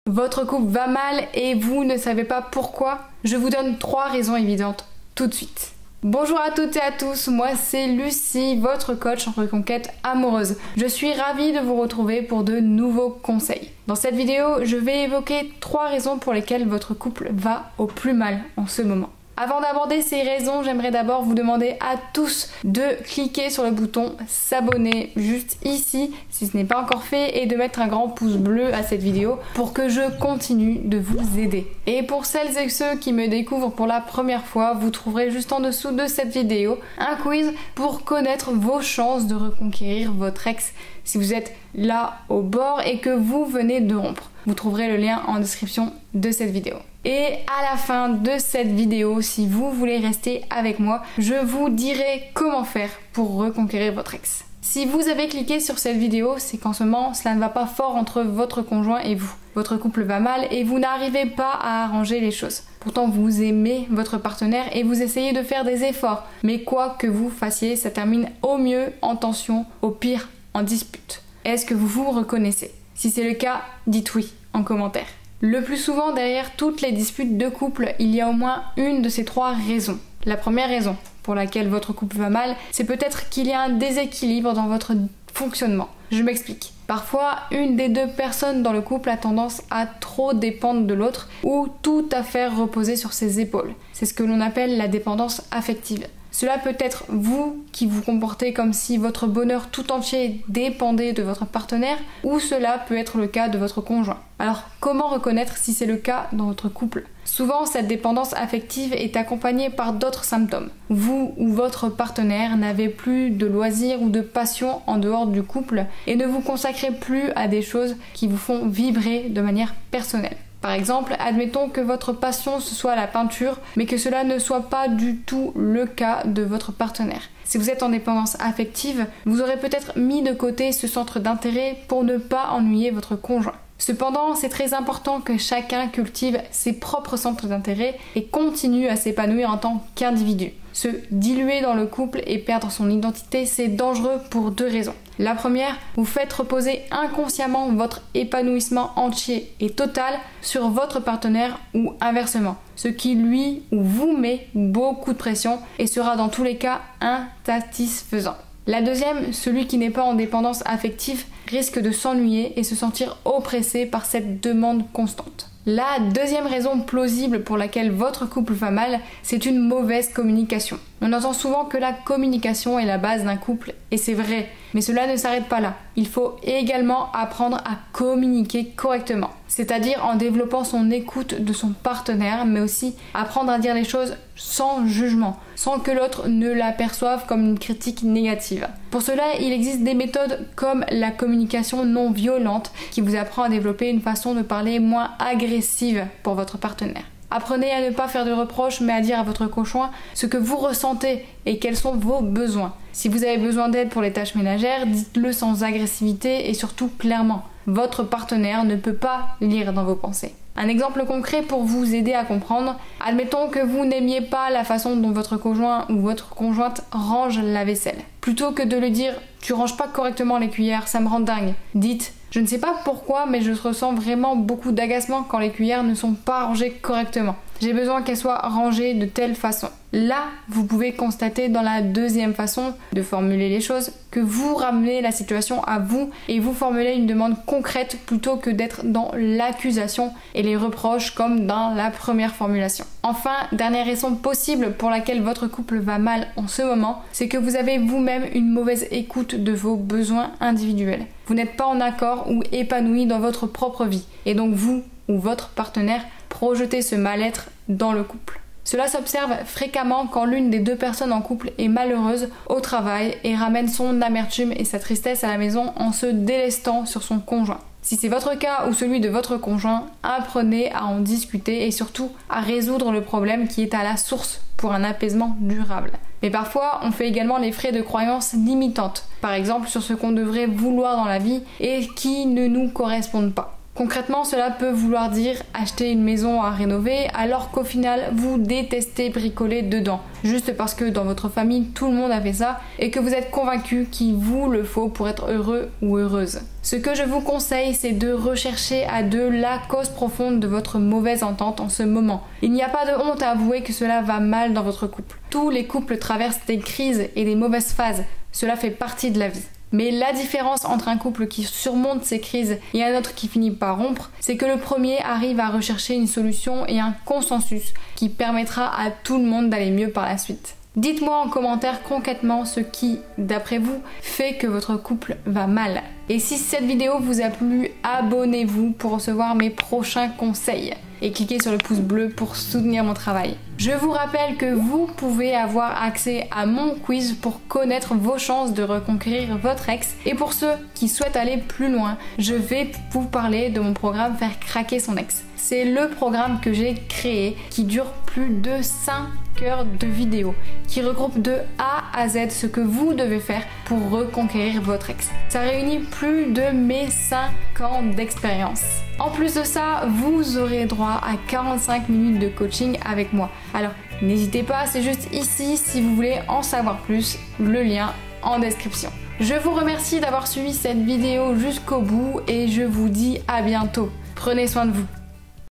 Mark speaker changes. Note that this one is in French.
Speaker 1: Votre couple va mal et vous ne savez pas pourquoi? Je vous donne 3 raisons évidentes tout de suite. Bonjour à toutes et à tous, moi c'est Lucie, votre coach en reconquête amoureuse. Je suis ravie de vous retrouver pour de nouveaux conseils. Dans cette vidéo, je vais évoquer 3 raisons pour lesquelles votre couple va au plus mal en ce moment. Avant d'aborder ces raisons, j'aimerais d'abord vous demander à tous de cliquer sur le bouton s'abonner juste ici si ce n'est pas encore fait et de mettre un grand pouce bleu à cette vidéo pour que je continue de vous aider. Et pour celles et ceux qui me découvrent pour la première fois, vous trouverez juste en dessous de cette vidéo un quiz pour connaître vos chances de reconquérir votre ex si vous êtes là au bord et que vous venez de rompre. Vous trouverez le lien en description de cette vidéo. Et à la fin de cette vidéo, si vous voulez rester avec moi, je vous dirai comment faire pour reconquérir votre ex. Si vous avez cliqué sur cette vidéo, c'est qu'en ce moment, cela ne va pas fort entre votre conjoint et vous. Votre couple va mal et vous n'arrivez pas à arranger les choses. Pourtant, vous aimez votre partenaire et vous essayez de faire des efforts. Mais quoi que vous fassiez, ça termine au mieux en tension, au pire en dispute. Est-ce que vous vous reconnaissez? Si c'est le cas, dites oui en commentaire. Le plus souvent, derrière toutes les disputes de couple, il y a au moins une de ces 3 raisons. La première raison pour laquelle votre couple va mal, c'est peut-être qu'il y a un déséquilibre dans votre fonctionnement. Je m'explique. Parfois, une des 2 personnes dans le couple a tendance à trop dépendre de l'autre ou tout à faire reposer sur ses épaules. C'est ce que l'on appelle la dépendance affective. Cela peut être vous qui vous comportez comme si votre bonheur tout entier dépendait de votre partenaire ou cela peut être le cas de votre conjoint. Alors comment reconnaître si c'est le cas dans votre couple? Souvent cette dépendance affective est accompagnée par d'autres symptômes. Vous ou votre partenaire n'avez plus de loisirs ou de passion en dehors du couple et ne vous consacrez plus à des choses qui vous font vibrer de manière personnelle. Par exemple, admettons que votre passion ce soit la peinture, mais que cela ne soit pas du tout le cas de votre partenaire. Si vous êtes en dépendance affective, vous aurez peut-être mis de côté ce centre d'intérêt pour ne pas ennuyer votre conjoint. Cependant, c'est très important que chacun cultive ses propres centres d'intérêt et continue à s'épanouir en tant qu'individu. Se diluer dans le couple et perdre son identité, c'est dangereux pour 2 raisons. La première, vous faites reposer inconsciemment votre épanouissement entier et total sur votre partenaire ou inversement, ce qui lui ou vous met beaucoup de pression et sera dans tous les cas insatisfaisant. La deuxième, celui qui n'est pas en dépendance affective risque de s'ennuyer et se sentir oppressé par cette demande constante. La deuxième raison plausible pour laquelle votre couple va mal, c'est une mauvaise communication. On entend souvent que la communication est la base d'un couple, et c'est vrai, mais cela ne s'arrête pas là. Il faut également apprendre à communiquer correctement, c'est-à-dire en développant son écoute de son partenaire, mais aussi apprendre à dire les choses sans jugement, sans que l'autre ne la perçoive comme une critique négative. Pour cela, il existe des méthodes comme la communication non violente qui vous apprend à développer une façon de parler moins agressive pour votre partenaire. Apprenez à ne pas faire de reproches mais à dire à votre conjoint ce que vous ressentez et quels sont vos besoins. Si vous avez besoin d'aide pour les tâches ménagères, dites-le sans agressivité et surtout clairement. Votre partenaire ne peut pas lire dans vos pensées. Un exemple concret pour vous aider à comprendre, admettons que vous n'aimiez pas la façon dont votre conjoint ou votre conjointe range la vaisselle. Plutôt que de lui dire « tu ranges pas correctement les cuillères, ça me rend dingue », dites « je ne sais pas pourquoi mais je ressens vraiment beaucoup d'agacement quand les cuillères ne sont pas rangées correctement. J'ai besoin qu'elles soient rangées de telle façon ». Là, vous pouvez constater dans la deuxième façon de formuler les choses que vous ramenez la situation à vous et vous formulez une demande concrète plutôt que d'être dans l'accusation et les reproches comme dans la première formulation. Enfin, dernière raison possible pour laquelle votre couple va mal en ce moment, c'est que vous avez vous-même une mauvaise écoute de vos besoins individuels. Vous n'êtes pas en accord ou épanoui dans votre propre vie et donc vous ou votre partenaire projetez ce mal-être dans le couple. Cela s'observe fréquemment quand l'une des 2 personnes en couple est malheureuse au travail et ramène son amertume et sa tristesse à la maison en se délestant sur son conjoint. Si c'est votre cas ou celui de votre conjoint, apprenez à en discuter et surtout à résoudre le problème qui est à la source pour un apaisement durable. Mais parfois, on fait également les frais de croyances limitantes, par exemple sur ce qu'on devrait vouloir dans la vie et qui ne nous correspondent pas. Concrètement, cela peut vouloir dire acheter une maison à rénover alors qu'au final vous détestez bricoler dedans, juste parce que dans votre famille tout le monde a fait ça et que vous êtes convaincu qu'il vous le faut pour être heureux ou heureuse. Ce que je vous conseille, c'est de rechercher à deux la cause profonde de votre mauvaise entente en ce moment. Il n'y a pas de honte à avouer que cela va mal dans votre couple. Tous les couples traversent des crises et des mauvaises phases, cela fait partie de la vie. Mais la différence entre un couple qui surmonte ces crises et un autre qui finit par rompre, c'est que le premier arrive à rechercher une solution et un consensus qui permettra à tout le monde d'aller mieux par la suite. Dites-moi en commentaire concrètement ce qui, d'après vous, fait que votre couple va mal. Et si cette vidéo vous a plu, abonnez-vous pour recevoir mes prochains conseils. Et cliquez sur le pouce bleu pour soutenir mon travail. Je vous rappelle que vous pouvez avoir accès à mon quiz pour connaître vos chances de reconquérir votre ex. Et pour ceux qui souhaitent aller plus loin, je vais vous parler de mon programme Faire craquer son ex. C'est le programme que j'ai créé qui dure plus de 5 heures de vidéos, qui regroupe de A à Z ce que vous devez faire pour reconquérir votre ex. Ça réunit plus de mes 5 ans d'expérience. En plus de ça, vous aurez droit à 45 minutes de coaching avec moi. Alors n'hésitez pas, c'est juste ici si vous voulez en savoir plus, le lien en description. Je vous remercie d'avoir suivi cette vidéo jusqu'au bout et je vous dis à bientôt. Prenez soin de vous.